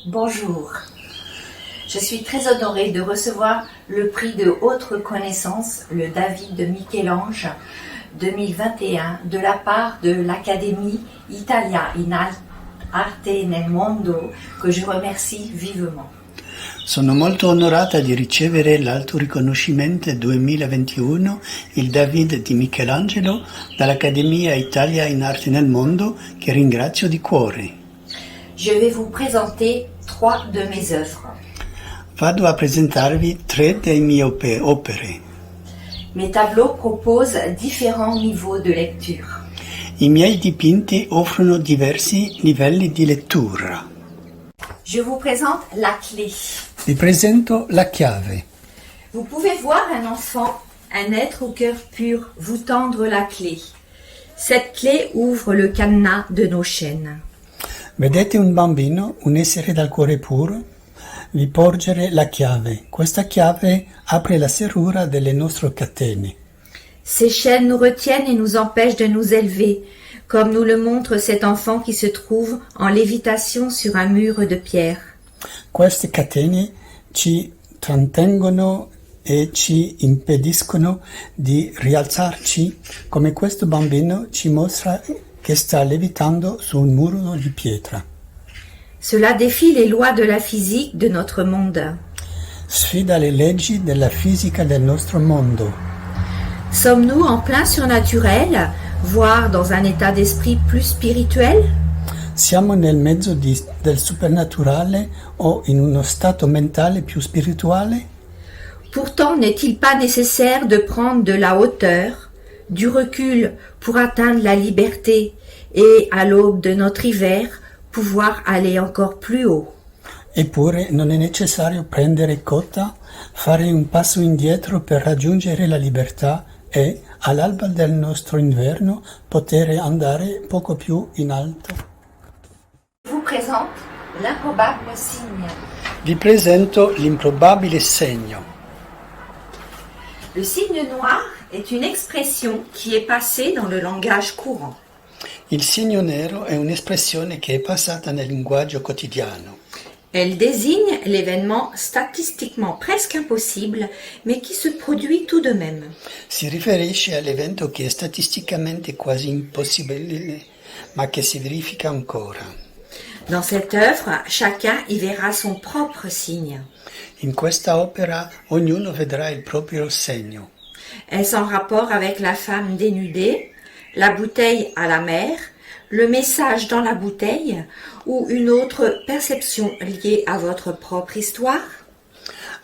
Bonjour. Je suis très honorée de recevoir le prix de haute reconnaissance, le David de Michel-Ange 2021, de la part de l'Accademia Italia in Arte nel Mondo, que je remercie vivement. Sono molto onorata di ricevere l'alto riconoscimento 2021, il David di Michelangelo, dall'Accademia Italia in Arte nel Mondo, che ringrazio di cuore. Je vais vous présenter 3 de mes œuvres. Vado a presentarvi 3 dei miei opere. Mes tableaux proposent différents niveaux de lecture. I miei dipinti offrono diversi livelli di lettura. Je vous présente la clé. Vi presento la chiave. Vous pouvez voir un enfant, un être au cœur pur, vous tendre la clé. Cette clé ouvre le cadenas de nos chaînes. Vedete un bambino, un essere dal cuore puro? Vi porgere la chiave. Questa chiave apre la serrura delle nostre catene. Ces chaînes nous retiennent et nous empêchent de nous élever, comme nous le montre cet enfant qui se trouve en lévitation sur un mur de pierre. Queste catene ci trattengono e ci impediscono di rialzarci, come questo bambino ci mostra che sta levitando su un muro di pietra. Cela défie les lois de la physique de notre monde. Sfida le leggi della fisica del nostro mondo. Sommes-nous en plein surnaturel, voire dans un état d'esprit plus spirituel? Siamo nel mezzo del supernaturale o in uno stato mentale più spirituale? Pourtant, n'est-il pas nécessaire de prendre de la hauteur, du recul pour atteindre la liberté et, à l'aube de notre hiver, pouvoir aller encore plus haut? Eppure non è necessario prendere cotta, fare un passo indietro per raggiungere la libertà e, all'alba del nostro inverno, poter andare poco più in alto. Je vous présente l'improbable signe. Vi presento l'improbabile segno. Le signe noir est une expression qui est passée dans le langage courant. Il segno nero è un'espressione che è passata nel linguaggio quotidiano. Elle désigne l'événement statistiquement presque impossible, mais qui se produit tout de même. Si riferisce all'evento che è statisticamente quasi impossibile, ma che si verifica ancora. Dans cette œuvre, chacun y verra son propre signe. In questa opera ognuno vedrà il proprio segno. Est-ce en rapport avec la femme dénudée, la bouteille à la mer, le message dans la bouteille ou une autre perception liée à votre propre histoire?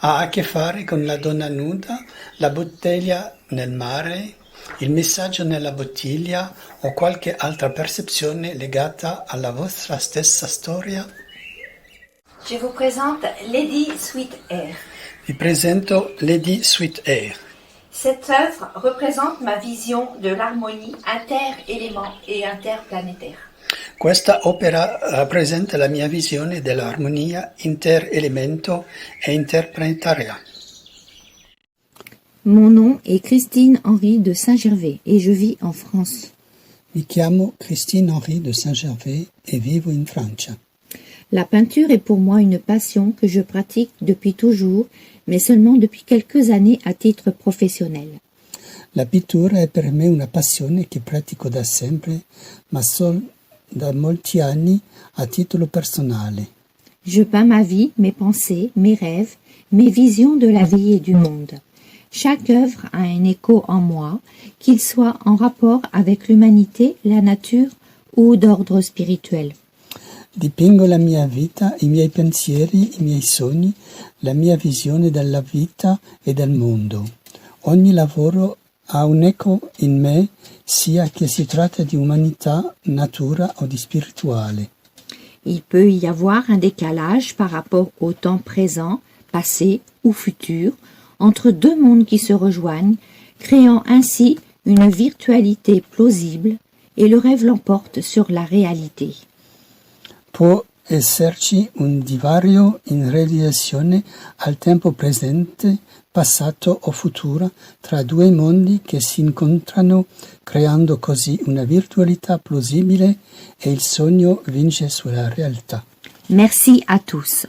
Ha a che fare con la donna nuda, la bottiglia nel mare, il messaggio nella bottiglia o qualche altra percezione legata alla vostra stessa storia? Je vous présente Lady Sweet Air. Vi presento Lady Sweet Air. Cette œuvre représente ma vision de l'harmonie inter-élément et interplanétaire. Questa opera rappresenta la mia visione dell'armonia inter-elemento e interplanetaria. Mon nom est Christine Henry de Saint-Gervais et je vis en France. Mi chiamo Christine Henry de Saint-Gervais et vivo in Francia. La peinture est pour moi une passion que je pratique depuis toujours, mais seulement depuis quelques années à titre professionnel. La pittura è per me una passione che pratico da sempre, ma solo da molti anni a titolo personale. Je peins ma vie, mes pensées, mes rêves, mes visions de la vie et du monde. Chaque œuvre a un écho en moi, qu'il soit en rapport avec l'humanité, la nature ou d'ordre spirituel. Dipingo la mia vita, i miei pensieri, i miei sogni, la mia visione della vita e del mondo. Ogni lavoro ha un eco in me, sia che si tratta di umanità, natura o di spirituale. Il peut y avoir un décalage par rapport au temps présent, passé ou futur, entre deux mondes qui se rejoignent, créant ainsi une virtualité plausible et le rêve l'emporte sur la réalité. Può esserci un divario in relazione al tempo presente, passato o futuro tra due mondi che si incontrano, creando così una virtualità plausibile e il sogno vince sulla realtà. Merci à tous.